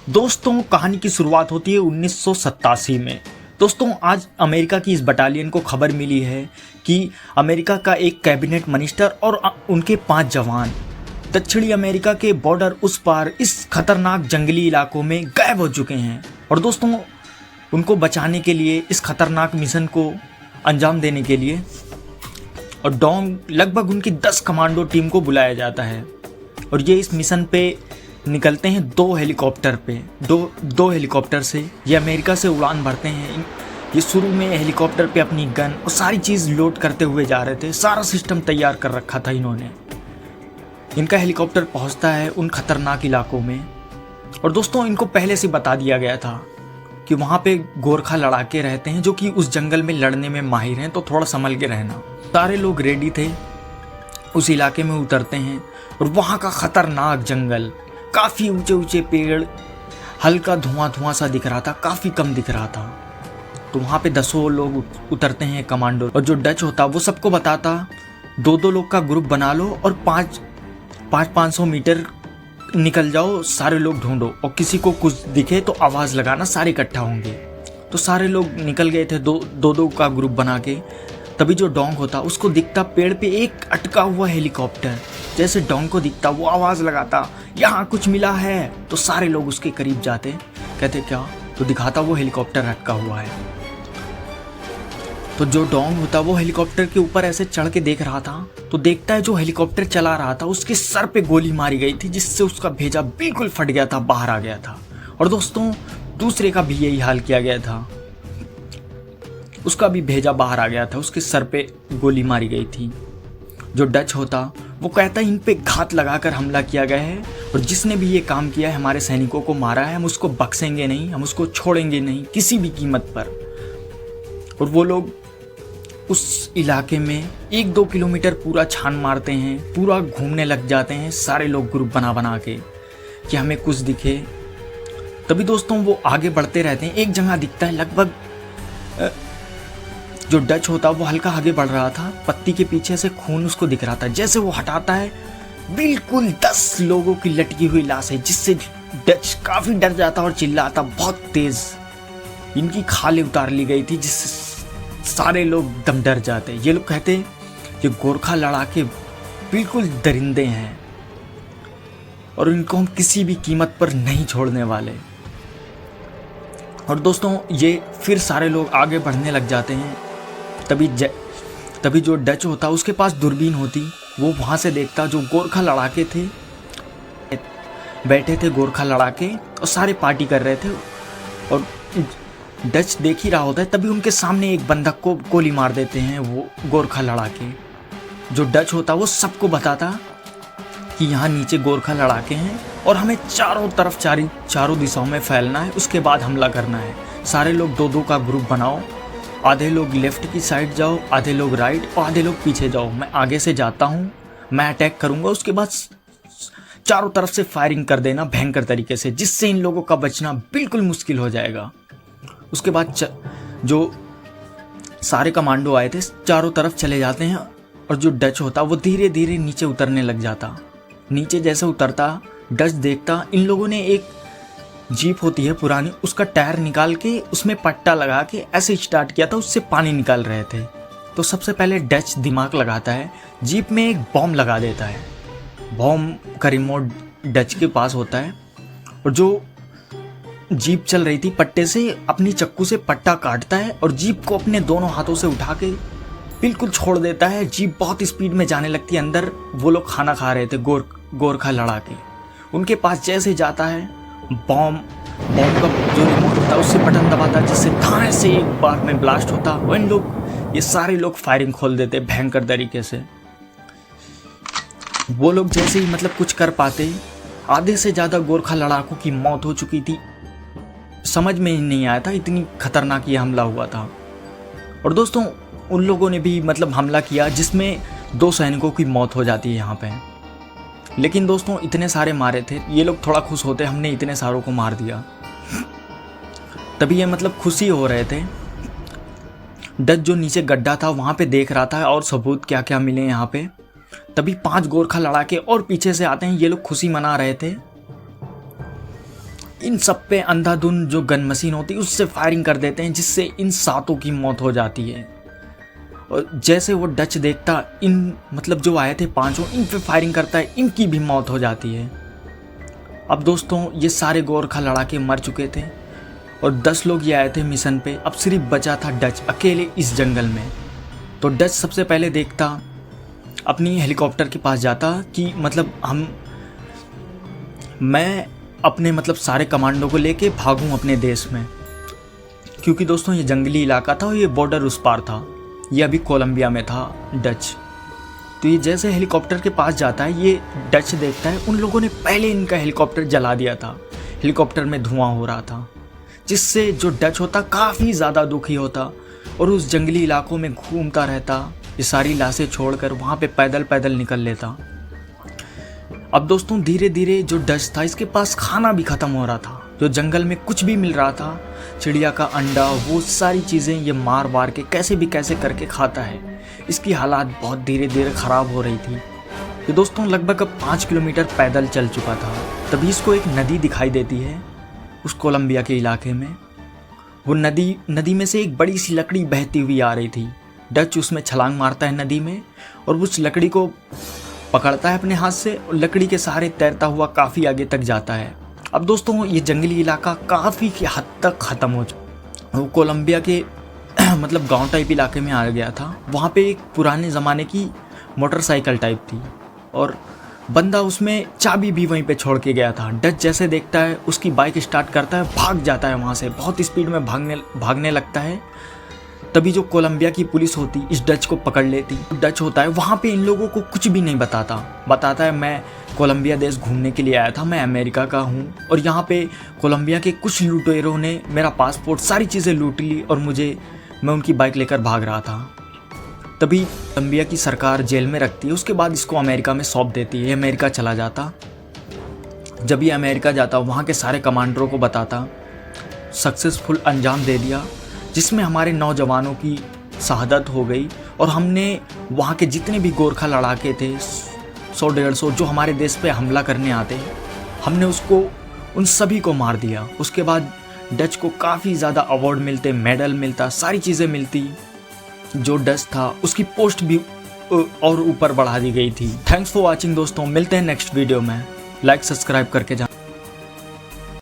दोस्तों, कहानी की शुरुआत होती है 1987 में। दोस्तों, आज अमेरिका की इस बटालियन को खबर मिली है कि अमेरिका का एक कैबिनेट मिनिस्टर और उनके 5 जवान दक्षिणी अमेरिका के बॉर्डर उस पार इस खतरनाक जंगली इलाकों में गायब हो चुके हैं। और दोस्तों, उनको बचाने के लिए, इस खतरनाक मिशन को अंजाम देने के लिए और लगभग उनकी 10 कमांडो टीम को बुलाया जाता है। और ये इस मिशन पे निकलते हैं 2 हेलीकॉप्टर पे। दो हेलीकॉप्टर से ये अमेरिका से उड़ान भरते हैं। ये शुरू में हेलीकॉप्टर पे अपनी गन और सारी चीज़ लोड करते हुए जा रहे थे। सारा सिस्टम तैयार कर रखा था इन्होंने। इनका हेलीकॉप्टर पहुंचता है उन खतरनाक इलाकों में। और दोस्तों, इनको पहले से बता दिया गया था कि वहाँ पे गोरखा लड़ाके रहते हैं जो कि उस जंगल में लड़ने में माहिर हैं, तो थोड़ा संभल के रहना। सारे लोग रेडी थे, उस इलाके में उतरते हैं और वहाँ का खतरनाक जंगल, काफ़ी ऊंचे ऊंचे पेड़, हल्का धुआं धुआं सा दिख रहा था, काफ़ी कम दिख रहा था। तो वहाँ पे 10 लोग उतरते हैं कमांडो। और जो डच होता वो सबको बताता 2-2 लोग का ग्रुप बना लो और 500 मीटर निकल जाओ, सारे लोग ढूंढो और किसी को कुछ दिखे तो आवाज़ लगाना, सारे इकट्ठा होंगे। तो सारे लोग निकल गए थे 2-2 का ग्रुप बना के। तभी जो डोंग होता उसको दिखता पेड़ पे एक अटका हुआ हेलीकॉप्टर। जैसे डोंग को दिखता वो आवाज़ लगाता, यहाँ कुछ मिला है। तो सारे लोग उसके करीब जाते, कहते क्या? तो दिखाता वो हेलीकॉप्टर अटका हुआ है। तो जो डोंग होता वो हेलीकॉप्टर के ऊपर ऐसे चढ़ के देख रहा था, तो देखता है जो हेलीकॉप्टर चला रहा था उसके सर पे गोली मारी गई थी, जिससे उसका भेजा बिल्कुल फट गया था, बाहर आ गया था। और दोस्तों, दूसरे का भी यही हाल किया गया था, उसका भी भेजा बाहर आ गया था, उसके सर पे गोली मारी गई थी। जो डच होता वो कहता है इन पे घात लगाकर हमला किया गया है और जिसने भी ये काम किया है, हमारे सैनिकों को मारा है, हम उसको बख्शेंगे नहीं, हम उसको छोड़ेंगे नहीं किसी भी कीमत पर। और वो लोग उस इलाके में 1-2 किलोमीटर पूरा छान मारते हैं, पूरा घूमने लग जाते हैं सारे लोग ग्रुप बना बना के कि हमें कुछ दिखे। तभी दोस्तों वो आगे बढ़ते रहते हैं। एक जगह दिखता है, लगभग जो डच होता वो हल्का आगे बढ़ रहा था, पत्ती के पीछे से खून उसको दिख रहा था। जैसे वो हटाता है, बिल्कुल 10 लोगों की लटकी हुई लाश है, जिससे डच काफी डर जाता और चिल्लाता बहुत तेज। इनकी खालें उतार ली गई थी, जिससे सारे लोग दम डर जाते। ये लोग कहते ये गोरखा लड़ाके बिल्कुल दरिंदे हैं और इनको हम किसी भी कीमत पर नहीं छोड़ने वाले। और दोस्तों, ये फिर सारे लोग आगे बढ़ने लग जाते हैं। तभी जो डच होता उसके पास दूरबीन होती, वो वहाँ से देखता जो गोरखा लड़ाके थे, बैठे थे गोरखा लड़ाके और सारे पार्टी कर रहे थे। और डच देख ही रहा होता है, तभी उनके सामने एक बंदक को गोली मार देते हैं वो गोरखा लड़ाके। जो डच होता वो सबको बताता कि यहाँ नीचे गोरखा लड़ाके हैं और हमें चारों तरफ चारों दिशाओं में फैलना है, उसके बाद हमला करना है। सारे लोग 2-2 का ग्रुप बनाओ, आधे लोग लेफ्ट की साइड जाओ, आधे लोग राइट और आधे लोग पीछे जाओ। मैं आगे से जाता हूँ, मैं अटैक करूँगा, उसके बाद चारों तरफ से फायरिंग कर देना भयंकर तरीके से, जिससे इन लोगों का बचना बिल्कुल मुश्किल हो जाएगा। उसके बाद जो सारे कमांडो आए थे चारों तरफ चले जाते हैं और जो डच होता वो धीरे धीरे नीचे उतरने लग जाता। नीचे जैसे उतरता, डच देखता इन लोगों ने एक जीप होती है पुरानी, उसका टायर निकाल के उसमें पट्टा लगा के ऐसे स्टार्ट किया था, उससे पानी निकाल रहे थे। तो सबसे पहले डच दिमाग लगाता है, जीप में एक बॉम्ब लगा देता है। बॉम्ब का रिमोट डच के पास होता है और जो जीप चल रही थी पट्टे से अपनी चक्कू से पट्टा काटता है और जीप को अपने दोनों हाथों से उठा के बिल्कुल छोड़ देता है। जीप बहुत स्पीड में जाने लगती है। अंदर वो लोग खाना खा रहे थे गोरखा लड़ाके, उनके पास जैसे जाता है, बॉम्ब का जो रिमोट होता है उससे बटन दबाता है, जिससे धाए से एक बार में ब्लास्ट होता। वो इन लोग ये सारे लोग फायरिंग खोल देते भयंकर तरीके से। वो लोग जैसे ही मतलब कुछ कर पाते, आधे से ज़्यादा गोरखा लड़ाकों की मौत हो चुकी थी। समझ में ही नहीं आया था, इतनी खतरनाक ये हमला हुआ था। और दोस्तों, उन लोगों ने भी मतलब हमला किया जिसमें 2 सैनिकों की मौत हो जाती है यहाँ पे। लेकिन दोस्तों, इतने सारे मारे थे, ये लोग थोड़ा खुश होते हमने इतने सारों को मार दिया। तभी ये मतलब खुशी हो रहे थे। डच जो नीचे गड्ढा था वहाँ पे देख रहा था और सबूत क्या क्या मिले यहाँ पे। तभी 5 गोरखा लड़ाके और पीछे से आते हैं, ये लोग खुशी मना रहे थे। इन सब पे अंधाधुंध जो गन मशीन होती है उससे फायरिंग कर देते हैं, जिससे इन 7 की मौत हो जाती है। और जैसे वो डच देखता इन मतलब जो आए थे 5 इन पे फायरिंग करता है, इनकी भी मौत हो जाती है। अब दोस्तों ये सारे गोरखा लड़ाके मर चुके थे और 10 लोग ये आए थे मिशन पे। अब सिर्फ बचा था डच अकेले इस जंगल में। तो डच सबसे पहले देखता, अपनी हेलीकॉप्टर के पास जाता कि मतलब मैं अपने मतलब सारे कमांडो को लेके भागूं अपने देश में, क्योंकि दोस्तों ये जंगली इलाका था और ये बॉर्डर उस पार था, ये अभी कोलंबिया में था डच। तो ये जैसे हेलीकॉप्टर के पास जाता है, ये डच देखता है उन लोगों ने पहले इनका हेलीकॉप्टर जला दिया था, हेलीकॉप्टर में धुआं हो रहा था, जिससे जो डच होता काफ़ी ज़्यादा दुखी होता और उस जंगली इलाकों में घूमता रहता, ये सारी लाशें छोड़कर वहाँ पे पैदल पैदल निकल लेता। अब दोस्तों धीरे धीरे जो डच था इसके पास खाना भी ख़त्म हो रहा था, जो जंगल में कुछ भी मिल रहा था, चिड़िया का अंडा, वो सारी चीज़ें ये मार वार के कैसे भी कैसे करके खाता है। इसकी हालात बहुत धीरे धीरे ख़राब हो रही थी। तो दोस्तों लगभग अब 5 किलोमीटर पैदल चल चुका था, तभी इसको एक नदी दिखाई देती है उस कोलंबिया के इलाके में। वो नदी में से एक बड़ी सी लकड़ी बहती हुई आ रही थी। डच उसमें छलांग मारता है नदी में और उस लकड़ी को पकड़ता है अपने हाथ से और लकड़ी के सहारे तैरता हुआ काफ़ी आगे तक जाता है। अब दोस्तों ये जंगली इलाका काफ़ी हद तक ख़त्म हो चुका। वो कोलंबिया के मतलब गांव टाइप इलाके में आ गया था। वहाँ पे एक पुराने ज़माने की मोटरसाइकिल टाइप थी और बंदा उसमें चाबी भी वहीं पे छोड़ के गया था। डच जैसे देखता है उसकी बाइक स्टार्ट करता है, भाग जाता है वहाँ से, बहुत स्पीड में भागने लगता है। तभी जो कोलंबिया की पुलिस होती इस डच को पकड़ लेती। डच होता है वहाँ पे इन लोगों को कुछ भी नहीं बताता है मैं कोलंबिया देश घूमने के लिए आया था, मैं अमेरिका का हूँ और यहाँ पे कोलंबिया के कुछ लुटेरों ने मेरा पासपोर्ट सारी चीज़ें लूट ली और मैं उनकी बाइक लेकर भाग रहा था। तभी कोलंबिया की सरकार जेल में रखती है, उसके बाद इसको अमेरिका में सौंप देती है। ये अमेरिका चला जाता। जब ये अमेरिका जाता वहाँ के सारे कमांडरों को बताता सक्सेसफुल अंजाम दे दिया, जिसमें हमारे नौजवानों की शहादत हो गई और हमने वहाँ के जितने भी गोरखा लड़ाके थे 100-150 जो हमारे देश पे हमला करने आते, हमने उन सभी को मार दिया। उसके बाद डच को काफ़ी ज़्यादा अवार्ड मिलते, मेडल मिलता, सारी चीज़ें मिलती। जो डच था उसकी पोस्ट भी और ऊपर बढ़ा दी गई थी। थैंक्स फॉर वॉचिंग दोस्तों, मिलते हैं नेक्स्ट वीडियो में। लाइक सब्सक्राइब करके जाना।